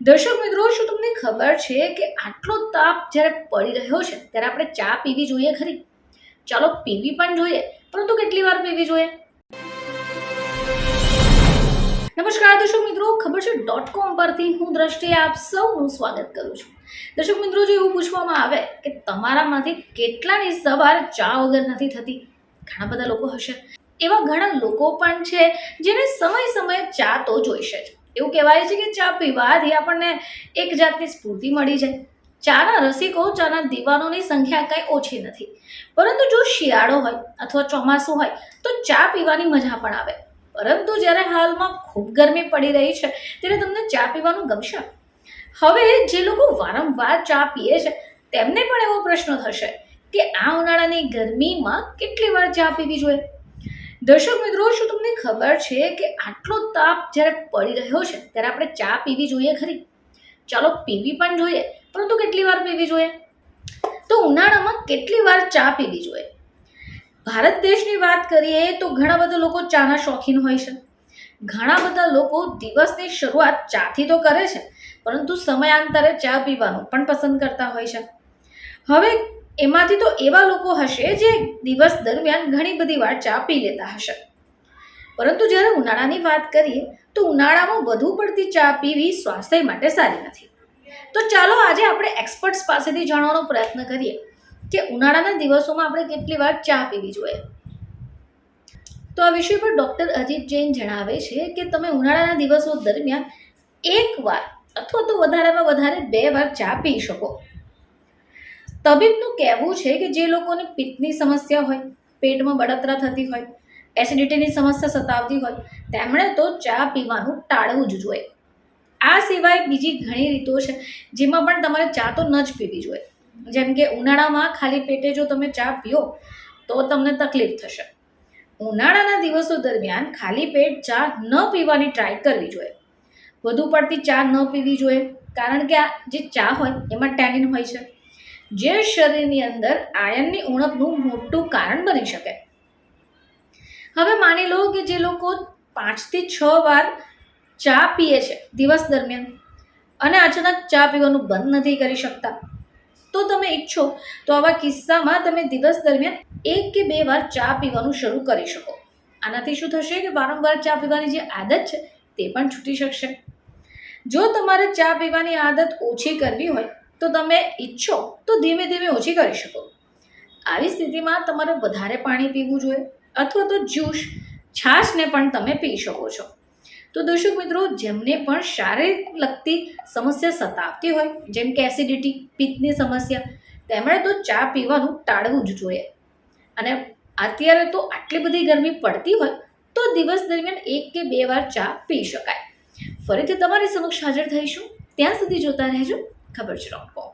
દર્શક મિત્રો, શું તમને ખબર છે કે આટલો તાપ જ્યારે પડી રહ્યો છે ત્યારે આપણે ચા પીવી જોઈએ ખરી? ચાલો પીવી પણ જોઈએ, પરંતુ કેટલી વાર પીવી જોઈએ? નમસ્કાર દર્શક મિત્રો, ખબર છે .com પરથી હું દ્રષ્ટિ આપ સૌનું સ્વાગત કરું છું. દર્શક મિત્રો, જો એવું પૂછવામાં આવે કે તમારામાંથી કેટલાની સવાર ચા વગર નથી થતી, ઘણા બધા લોકો હશે. એવા ઘણા લોકો પણ છે જેને સમય સમયે ચા તો જોઈશે જ. એવું કહેવાય છે કે ચા પીવાથી આપણને એક જાતની સ્ફૂર્તિ મળી જાય. ચાના રસિકો, ચાના દીવાનોની સંખ્યા કંઈ ઓછી નથી, પરંતુ જો શિયાળો હોય અથવા ચોમાસું હોય તો ચા પીવાની મજા પણ આવે. પરંતુ જ્યારે હાલમાં ખૂબ ગરમી પડી રહી છે ત્યારે તમને ચા પીવાનું ગમશે? હવે જે લોકો વારંવાર ચા પીએ છે તેમને પણ એવો પ્રશ્ન થશે કે આ ઉનાળાની ગરમીમાં કેટલી વાર ચા પીવી જોઈએ? દર્શક મિત્રો, શું તમને ખબર છે કે આટલો તાપ જ્યારે પડી રહ્યો છે ત્યારે આપણે ચા પીવી જોઈએ ખરી? ચાલો પીવી પણ જોઈએ, પરંતુ કેટલી વાર પીવી જોઈએ? તો ઉનાળામાં કેટલી વાર ચા પીવી જોઈએ? ભારત દેશની વાત કરીએ તો ઘણા બધા લોકો ચાના શોખીન હોય છે. ઘણા બધા લોકો દિવસની શરૂઆત ચાથી તો કરે છે, પરંતુ સમયાંતરે ચા પીવાનું પણ પસંદ કરતા હોય છે. હવે એમાંથી તો એવા લોકો હશે જે દિવસ દરમિયાન ઘણી બધી વાર ચા પી લેતા હશે. પરંતુ જ્યારે ઉનાળાની વાત કરીએ તો ઉનાળામાં વધુ પડતી ચા પીવી સ્વાસ્થ્ય માટે સારી નથી. તો ચાલો આજે આપણે એક્સપર્ટ્સ પાસેથી જાણવાનો પ્રયત્ન કરીએ કે ઉનાળાના દિવસોમાં આપણે કેટલી વાર ચા પીવી જોઈએ. તો આ વિષય પર ડૉક્ટર અજીત જૈન જણાવે છે કે તમે ઉનાળાના દિવસો દરમિયાન એક વાર અથવા તો વધારેમાં વધારે 2 વાર ચા પી શકો. તબીબનું કહેવું છે કે જે લોકોને પિત્તની સમસ્યા હોય, પેટમાં બળતરા થતી હોય, એસિડિટીની સમસ્યા સતાવતી હોય, તેમણે તો ચા પીવાનું ટાળવું જ જોઈએ. આ સિવાય બીજી ઘણી રીતો છે જેમાં પણ તમારે ચા તો ન જ પીવી જોઈએ. જેમ કે ઉનાળામાં ખાલી પેટે જો તમે ચા પીઓ તો તમને તકલીફ થશે. ઉનાળાના દિવસો દરમિયાન ખાલી પેટ ચા ન પીવાની ટ્રાય કરવી જોઈએ. વધુ પડતી ચા ન પીવી જોઈએ, કારણ કે આ જે ચા હોય એમાં ટેનિન હોય છે, જે શરીરની અંદર આયર્નની ઉણપનું મોટું કારણ બની શકે. હવે માની લો કે જે લોકો 5 થી 6 વાર ચા પીએ છે દિવસ દરમિયાન અને અચાનક ચા પીવાનું બંધ નથી કરી શકતા, તો તમે ઈચ્છો તો આવા કિસ્સામાં તમે દિવસ દરમિયાન 1 કે 2 વાર ચા પીવાનું શરૂ કરી શકો. આનાથી શું થશે કે વારંવાર ચા પીવાની જે આદત છે તે પણ છૂટી શકશે. જો તમારે ચા પીવાની આદત ઓછી કરવી હોય તો તમે ઈચ્છો તો ધીમે ધીમે ઓછી કરી શકો. આવી સ્થિતિમાં તમારે વધારે પાણી પીવું જોઈએ અથવા તો જ્યુસ, છાશને પણ તમે પી શકો છો. તો દર્શક મિત્રો, જેમને પણ શારીરિક લગતી સમસ્યા સતાવતી હોય, જેમ કે એસિડિટી, પિત્તની સમસ્યા, તેમણે તો ચા પીવાનું ટાળવું જ જોઈએ. અને અત્યારે તો આટલી બધી ગરમી પડતી હોય તો દિવસ દરમિયાન 1 કે 2 વાર ચા પી શકાય. ફરીથી તમારી સમક્ષ હાજર થઈશું, ત્યાં સુધી જોતા રહેજો ખબર છે .com.